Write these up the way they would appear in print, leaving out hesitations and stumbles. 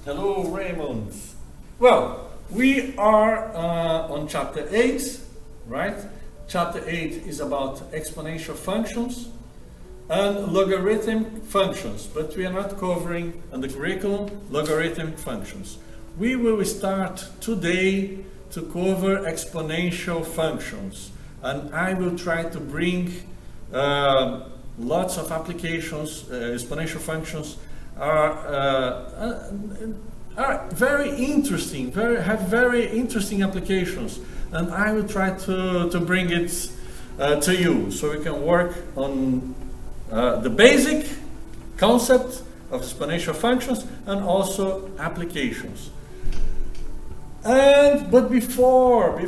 Hello, Raymond. Well, we are on chapter 8, right? Chapter 8 is about exponential functions and logarithm functions, but we are not covering on the curriculum logarithm functions. We will start today to cover exponential functions, and I will try to bring lots of applications. Exponential functions are very interesting, have very interesting applications, and I will try to bring it to you so we can work on the basic concept of exponential functions and also applications. But before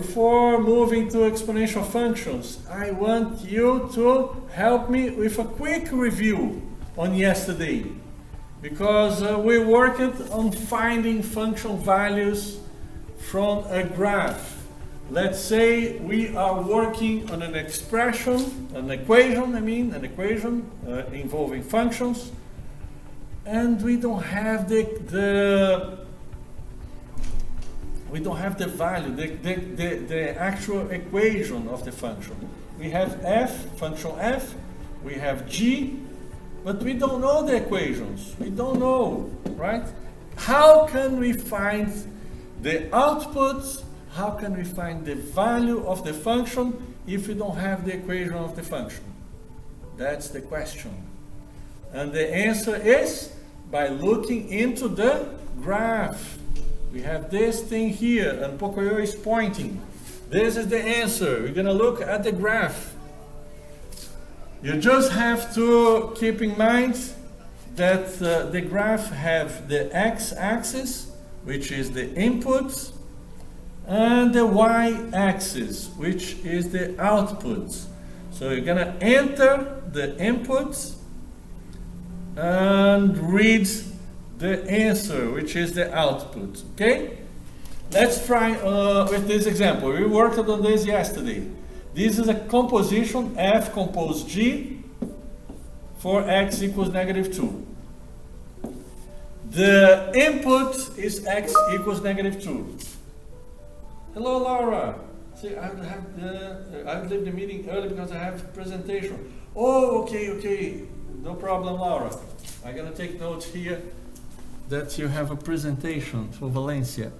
moving to exponential functions, I want you to help me with a quick review on yesterday, because we worked on finding function values from a graph. Let's say we are working on an equation involving functions, and we don't have the value, the actual equation of the function. We have function f, we have g, but we don't know the equations. We don't know, right? How can we find the output? How can we find the value of the function if we don't have the equation of the function? That's the question. And the answer is by looking into the graph. We have this thing here, and Pocoyo is pointing. This is the answer. We're going to look at the graph. You just have to keep in mind that the graph have the x-axis, which is the input, and the y-axis, which is the output. So you're going to enter the input and read the answer, which is the output. Okay? Let's try with this example. We worked on this yesterday. This is a composition, f compose g, for x equals -2. The input is x equals -2. Hello, Laura. See, I leave the meeting early because I have a presentation. Oh, okay. No problem, Laura. I'm gonna take notes here that you have a presentation for Valencia.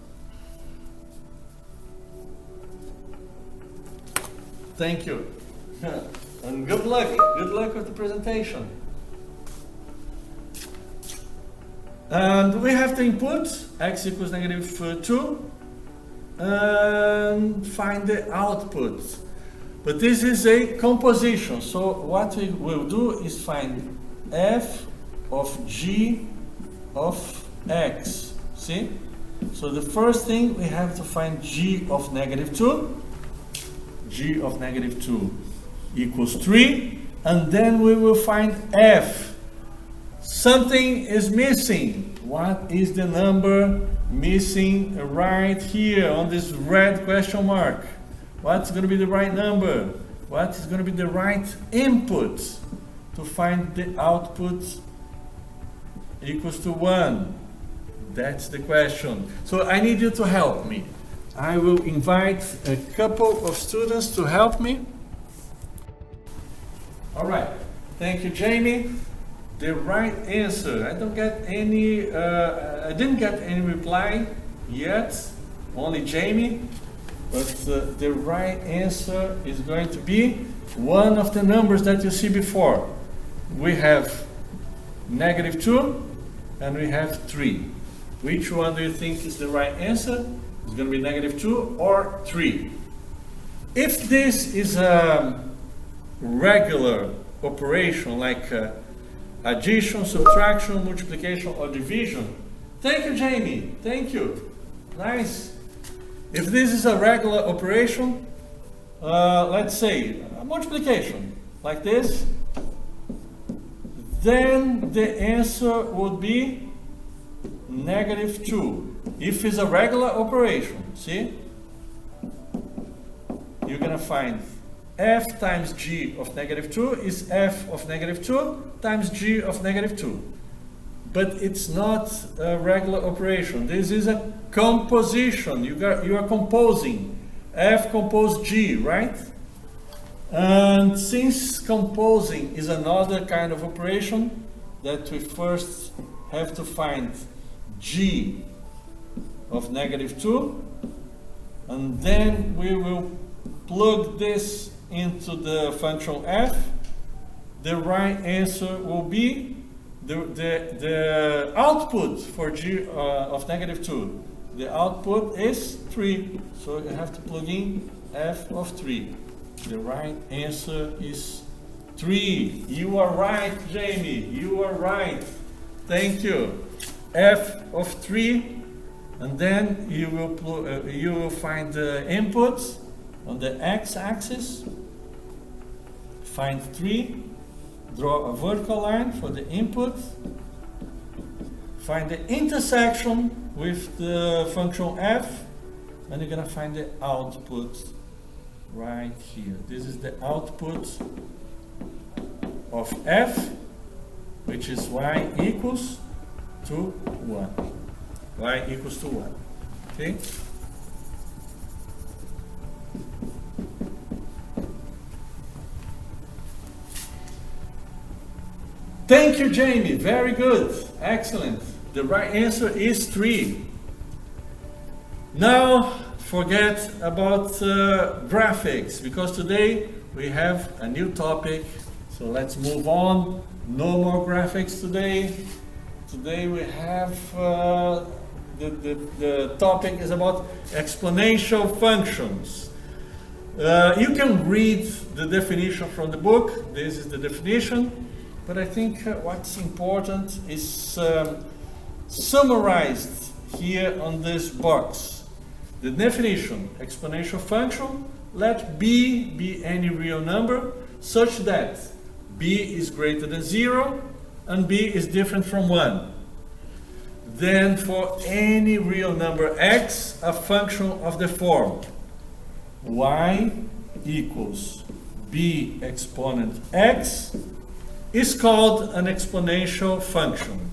Thank you. And good luck. Good luck with the presentation. And we have the input, x equals -2, and find the output. But this is a composition. So what we will do is find f of g of x. See? So the first thing we have to find g of -2. G of -2 equals 3, and then we will find f. Something is missing. What is the number missing right here on this red question mark? What's going to be the right number? What is going to be the right input to find the output equals to 1? That's the question. So I need you to help me. I will invite a couple of students to help me. All right. Thank you, Jamie. The right answer. I didn't get any reply yet. Only Jamie. But the right answer is going to be one of the numbers that you see before. We have -2 and we have 3. Which one do you think is the right answer? It's going to be -2 or 3. If this is a regular operation like addition, subtraction, multiplication, or division, thank you, Jamie. Thank you. Nice. If this is a regular operation, let's say a multiplication like this, then the answer would be -2. If it's a regular operation, see? You're going to find f times g of -2 is f of -2 times g of -2. but it's not a regular operation. This is a composition. You are composing. F compose G, right? And since composing is another kind of operation, that we first have to find G of -2, and then we will plug this into the function f. The right answer will be the output for G of -2. The output is 3, so you have to plug in f of 3. The right answer is 3. You are right, Jamie. You are right. Thank you. F of 3, and then you will find the input on the x-axis. Find 3. Draw a vertical line for the input. Find the intersection with the function f, and you're gonna find the output right here. This is the output of f, which is y equals to 1. Y equals to 1. Okay? Thank you, Jamie. Very good. Excellent. The right answer is 3. Now, forget about graphics, because today we have a new topic. So let's move on. No more graphics today. Today we have the topic is about exponential functions. You can read the definition from the book. This is the definition. But I think what's important is summarized here on this box. The definition: exponential function, let b be any real number such that b is greater than 0 and b is different from 1. Then for any real number x, a function of the form y equals b exponent x is called an exponential function.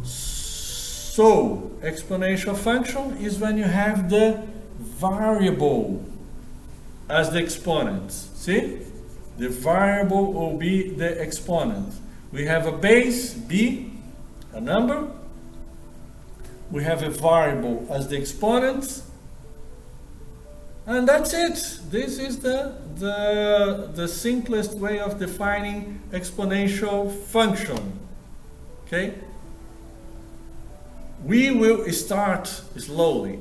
So, exponential function is when you have the variable as the exponent. See? The variable will be the exponent. We have a base, b, a number. We have a variable as the exponent. And that's it. This is the simplest way of defining exponential function. Okay? We will start slowly.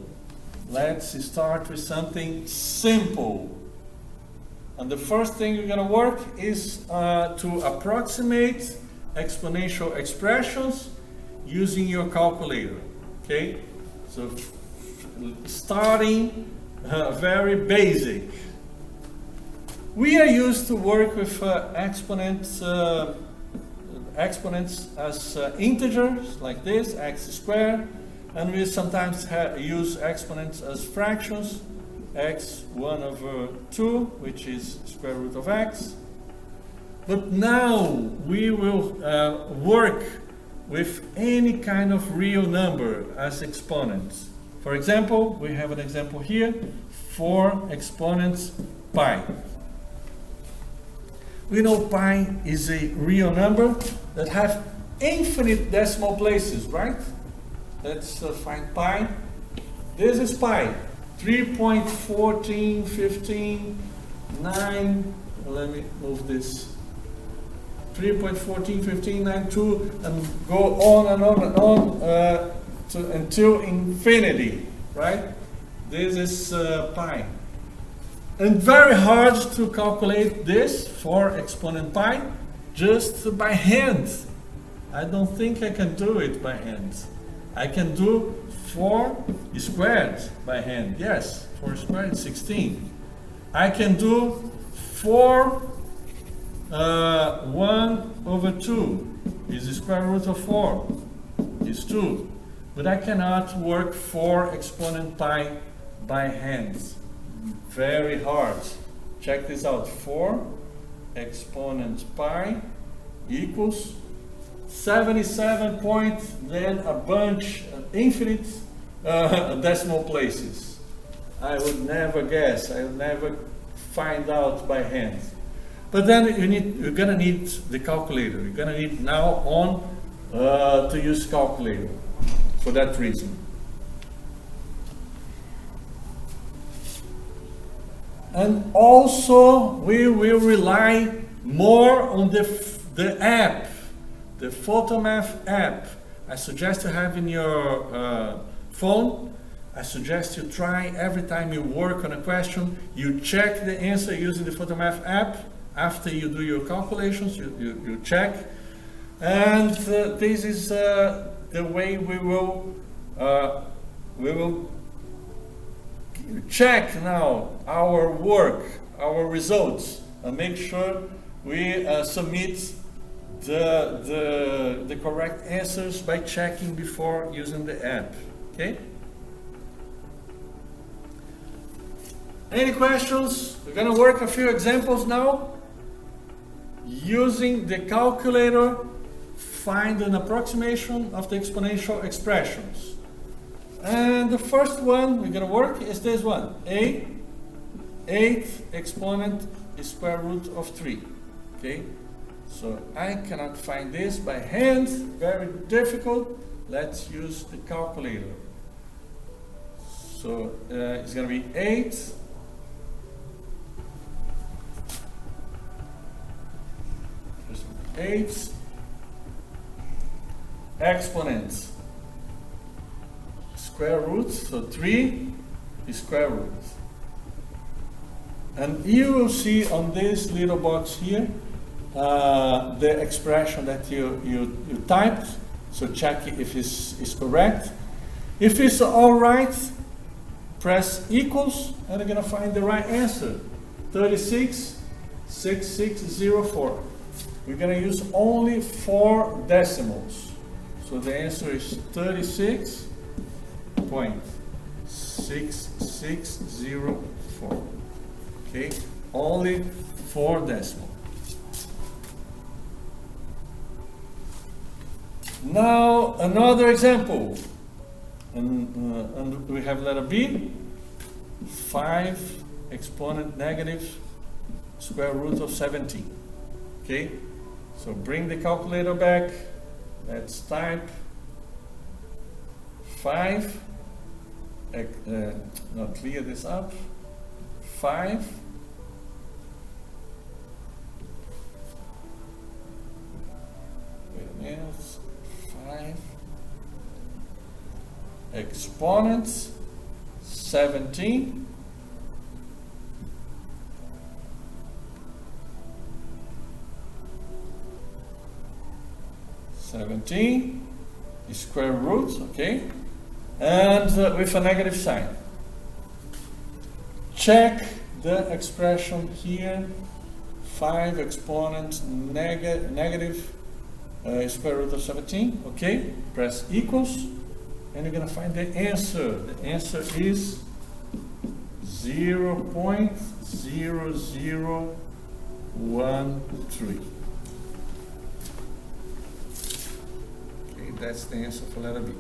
Let's start with something simple. And the first thing you're going to work is to approximate exponential expressions using your calculator. Okay? So starting very basic. We are used to work with exponents as integers like this, x squared, and we sometimes use exponents as fractions, x 1 over 2, which is square root of x. But now we will work with any kind of real number as exponents. For example, we have an example here, 4 exponents pi. We know pi is a real number that have infinite decimal places, right? Let's find pi. This is pi, 3.1415.9. Let me move this. 3.141592, and go on and on and on until infinity, right? This is pi. And very hard to calculate this for exponent pi just by hand. I don't think I can do it by hand. I can do 4 squared by hand. Yes, 4 squared is 16. I can do 4 1 over 2 is the square root of 4 is 2. But I cannot work 4 exponent pi by hand. Very hard. Check this out. 4 exponent pi equals 77 point, then a bunch, infinite decimal places. I would never guess. I would never find out by hand. But then you're gonna need the calculator. You're gonna need now on to use calculator for that reason. And also we will rely more on the app, the PhotoMath app. I suggest you have in your phone. I suggest you try every time you work on a question, you check the answer using the PhotoMath app. After you do your calculations, you check. And this is the way we will check now our work, our results, and make sure we submit the correct answers by checking before using the app. Okay? Any questions? We're going to work a few examples now. Using the calculator, find an approximation of the exponential expressions. And the first one we're going to work is this one. 8th exponent is square root of 3. Okay? So I cannot find this by hand. Very difficult. Let's use the calculator. So it's going to be 8 exponents square root, so 3 is square root. And you will see on this little box here the expression that you typed, so check if it's correct. If it's all right, press equals and you're going to find the right answer, 36.6604. We're going to use only 4 decimals. So the answer is 36.6604. Okay, only 4 decimals. Now another example. And we have letter B. 5 exponent negative square root of 17. Okay. So bring the calculator back. Let's type 5. Now clear this up. 5. Wait a minute. 5 exponents 17. 17 is square root, okay, and with a negative sign. Check the expression here, 5 exponent negative square root of 17, okay, press equals, and you're going to find the answer. The answer is 0.0013. That's the answer for letter B.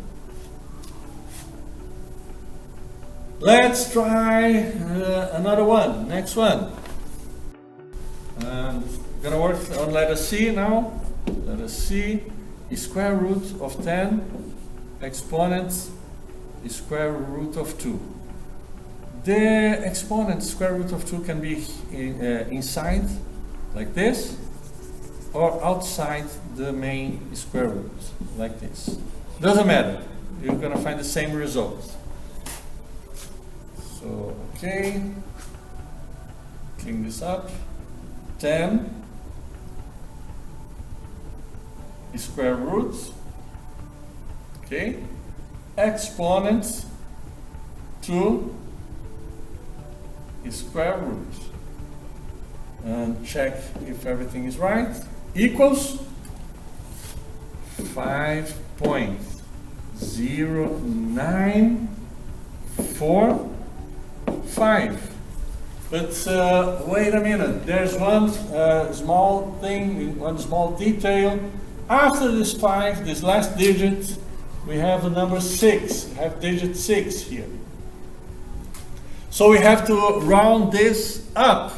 Let's try another one. Next one. And we're gonna work on letter C now. Letter C is square root of 10 exponents is square root of 2. The exponent square root of 2 can be inside like this, or outside the main square root, like this. Doesn't matter. You're going to find the same result. So, okay. Clean this up. 10 is square root. Okay. Exponent 2 is square root. And check if everything is right. Equals 5.0945. But wait a minute, there's one small thing, one small detail After this 5, this last digit, we have the number 6. We have digit 6 here. So we have to round this up,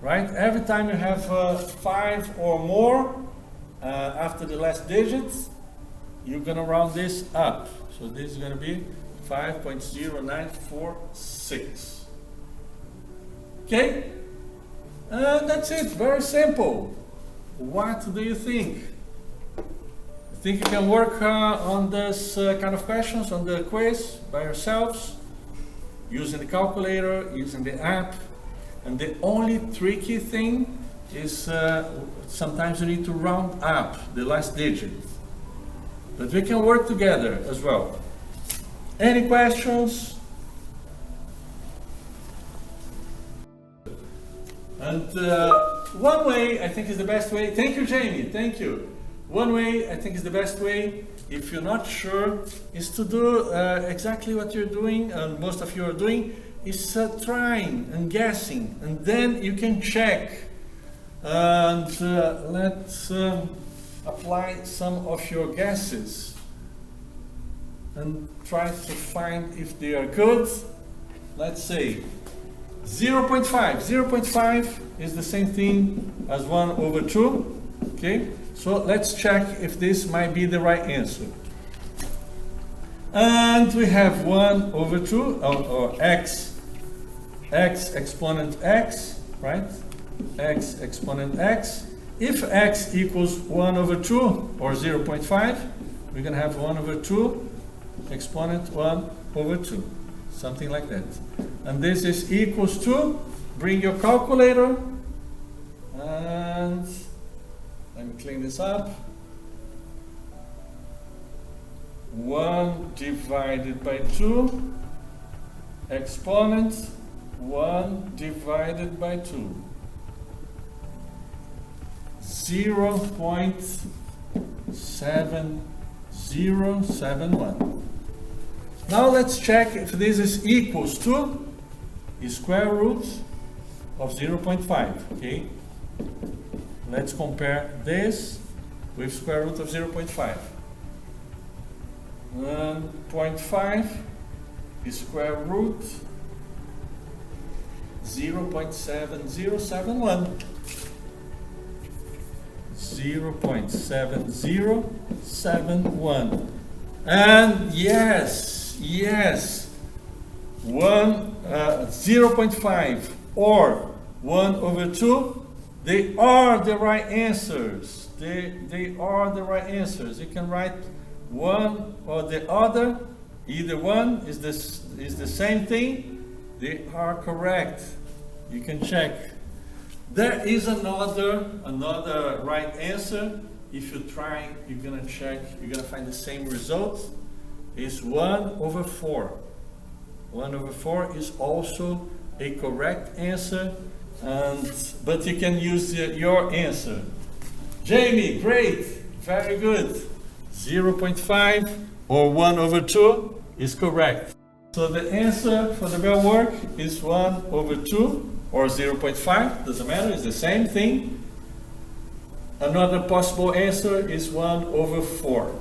right? Every time you have 5 or more after the last digit, you're going to round this up. So this is going to be 5.0946. Okay? That's it. Very simple. What do you think? Think you can work on this kind of questions, on the quiz by yourselves, using the calculator, using the app? And the only tricky thing is sometimes you need to round up the last digit. But we can work together as well. Any questions? And one way, I think is the best way. Thank you, Jamie. Thank you. One way, I think is the best way, if you're not sure, is to do exactly what you're doing, and most of you are doing, is trying and guessing. And then you can check. And let's apply some of your guesses and try to find if they are good. Let's say 0.5. 0.5 is the same thing as 1 over 2. Okay, so let's check if this might be the right answer. And we have 1 over 2, or x exponent x, right? X exponent x. If x equals 1 over 2 or 0.5, we're going to have 1 over 2 exponent 1 over 2, something like that. And this is equals to, bring your calculator, and let me clean this up. 1 divided by 2 exponent 1 divided by 2. 0.7071. Now let's check if this is equals to the square root of 0.5. Okay, let's compare this with square root of 0.5. 0.5 is square root 0.7071. 0.7071. And yes, 0.5 or 1 over 2, they are the right answers. They are the right answers. You can write one or the other. Either one is the same thing. They are correct. You can check. There is another right answer. If you try, you're gonna check, you're gonna find the same result. Is 1 over 4. 1 over 4 is also a correct answer, but you can use your answer. Jamie, great, very good. 0.5 or 1 over 2 is correct. So the answer for the bell work is 1 over 2 or 0.5, doesn't matter, it's the same thing. Another possible answer is 1 over 4.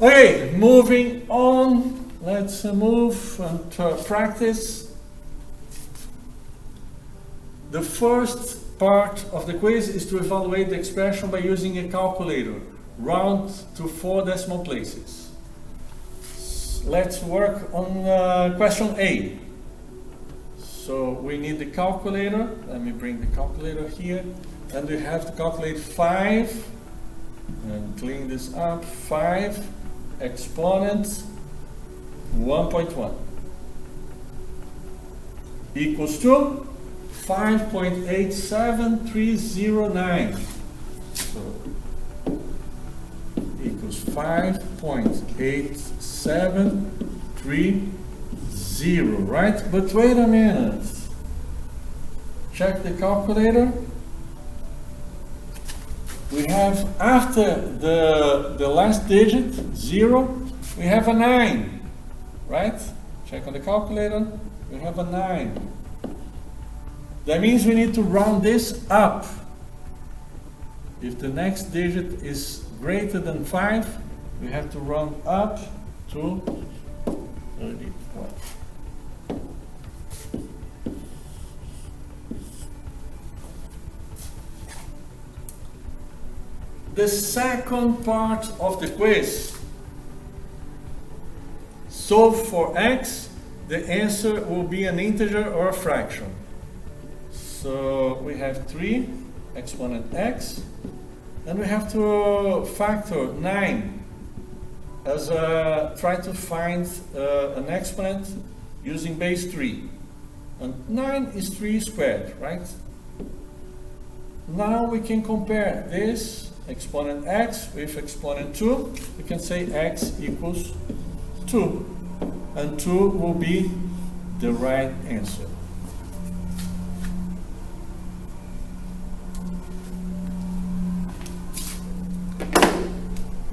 Okay, moving on. Let's move to practice. The first part of the quiz is to evaluate the expression by using a calculator. Round to 4 decimal places. Let's work on question A. So we need the calculator. Let me bring the calculator here. And we have to calculate 5, and clean this up, 5 exponent 1.1 equals to 5.87309. So equals 5.8730, right? But wait a minute. Check the calculator. We have, after the last digit, 0, we have a 9, right? Check on the calculator, we have a 9. That means we need to round this up. if the next digit is greater than 5, we have to round up to 31. The second part of the quiz. Solve for x, the answer will be an integer or a fraction. So we have 3 exponent x, and we have to factor 9 as try to find an exponent using base 3. And 9 is 3 squared, right? Now we can compare this exponent x with exponent 2. We can say x equals 2. And 2 will be the right answer.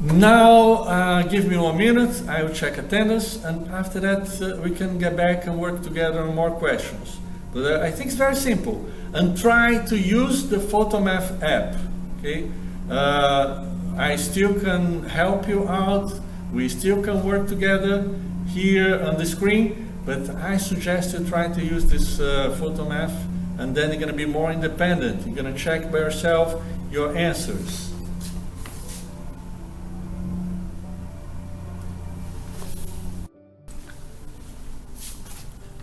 Now, give me 1 minute, I will check attendance, and after that we can get back and work together on more questions. But I think it's very simple. And try to use the PhotoMath app, okay? I still can help you out, we still can work together here on the screen, but I suggest you try to use this PhotoMath, and then you're going to be more independent. You're going to check by yourself your answers.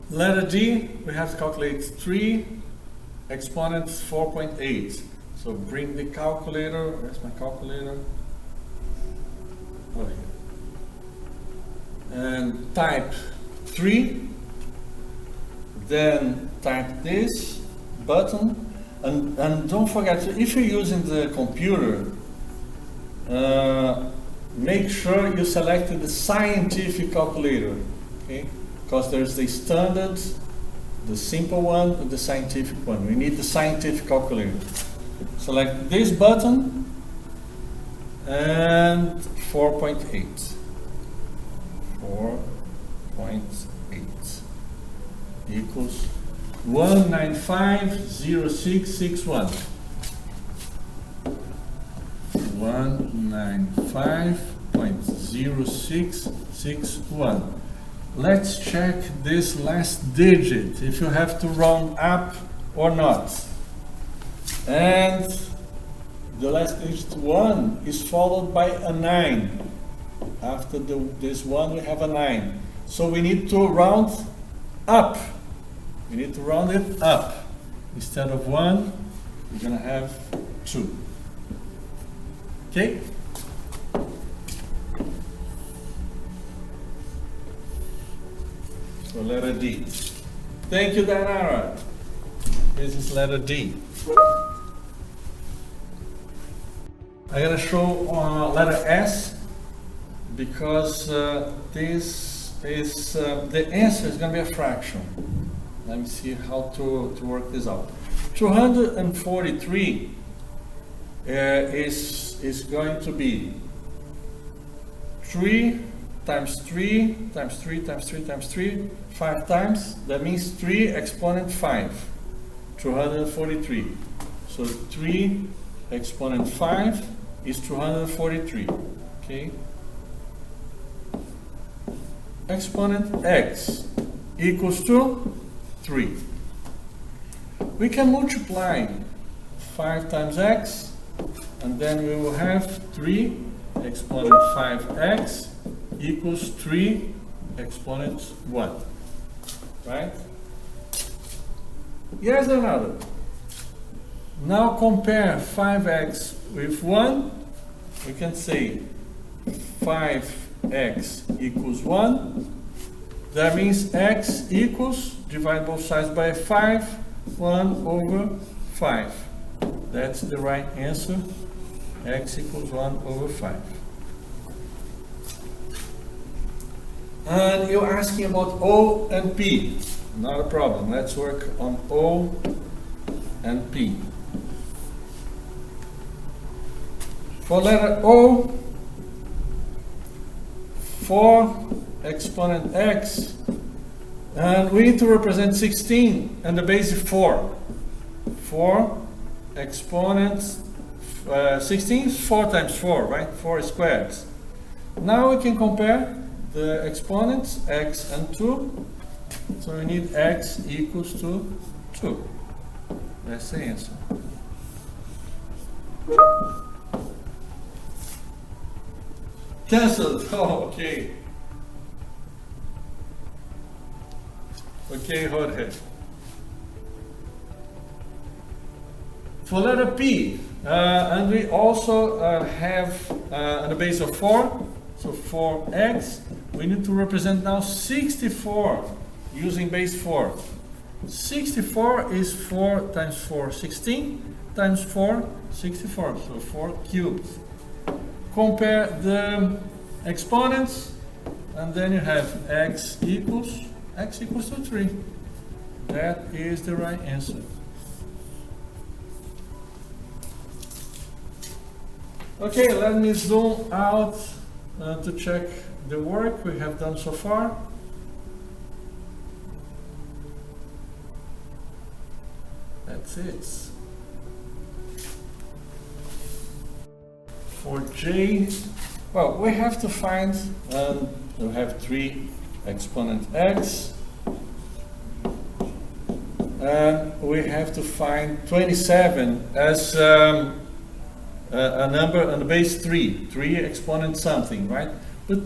Letter D, we have to calculate 3 exponent 4.8. So bring the calculator, where's my calculator? Oh, here. And type 3, then type this button, and don't forget, if you're using the computer, make sure you selected the scientific calculator, okay? Because there's the standard, the simple one, and the scientific one. We need the scientific calculator. Select this button and 4.8. 4.8 equals 195.0661. 195.0661. Let's check this last digit, if you have to round up or not. And the last digit 1 is followed by a 9. After this 1 we have a 9. So we need to round up. We need to round it up. Instead of 1, we're going to have 2. Okay? So letter D. Thank you, Danara. This is letter D. I'm going to show letter S, because this is the answer is going to be a fraction. Let me see how to work this out. 243 is going to be 3 times 3 times 3 times 3 times 3, 5 times. That means 3 exponent 5, 243. So 3 exponent 5 is 243. Okay. Exponent x equals to 3. We can multiply 5 times x, and then we will have 3 exponent 5x equals 3 exponent 1. Right? Here's another. Now compare 5x with 1. We can say 5x equals 1. That means x equals, divide both sides by 5, 1 over 5. That's the right answer. X equals 1 over 5. And you're asking about O and P. Not a problem. Let's work on O and P. For letter O, 4 exponent x, and we need to represent 16, and the base is 4. 4 exponent 16 is 4 times 4, right? 4 squared. Now we can compare the exponents, x and 2. So we need x equals to 2. That's the answer. Cancelled. Oh, okay. Okay, Jorge. For letter P, and we also have on the base of 4, so 4x, we need to represent now 64 using base 4. 64 is 4 times 4, 16 times 4, 64, so 4 cubed. Compare the exponents, and then you have x equals to 3. That is the right answer. Okay, let me zoom out to check the work we have done so far. That's it. For J, well, we have to find, we have 3 exponent x, and we have to find 27 as a number on the base 3 exponent something, right? But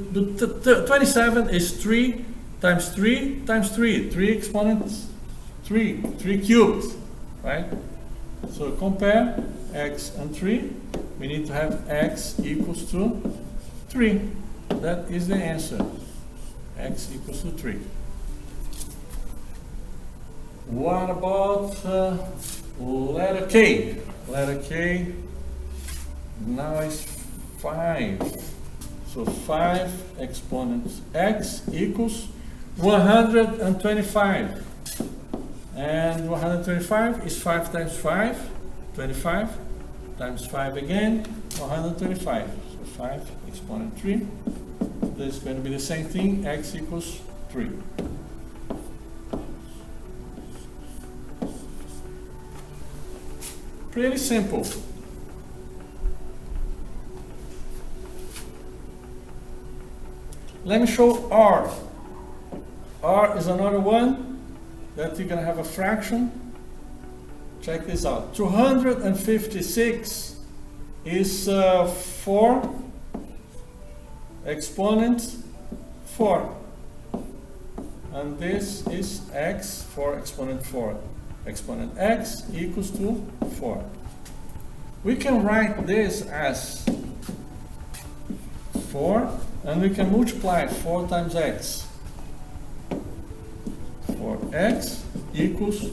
27 is 3 times 3 times 3, 3 exponents, 3 cubed, right? So compare x and 3. We need to have x equals to 3. That is the answer. X equals to 3. What about letter K? Letter K now is 5. So 5 exponents x equals 125. And 125 is 5 times 5, 25. Times 5 again, 125. So 5 exponent 3. This is going to be the same thing, x equals 3. Pretty simple. Let me show R. R is another one that you're going to have a fraction. Check this out. 256 is 4 exponent 4. And this is x for exponent 4. Exponent x equals to 4. We can write this as 4, and we can multiply 4 times x. 4x equals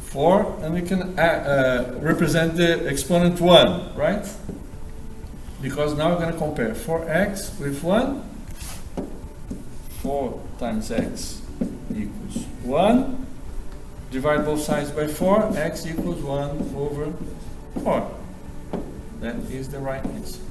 4, and we can represent the exponent 1, right? Because now we're going to compare 4x with 1. 4 times x equals 1. Divide both sides by 4, x equals 1 over 4. That is the right answer.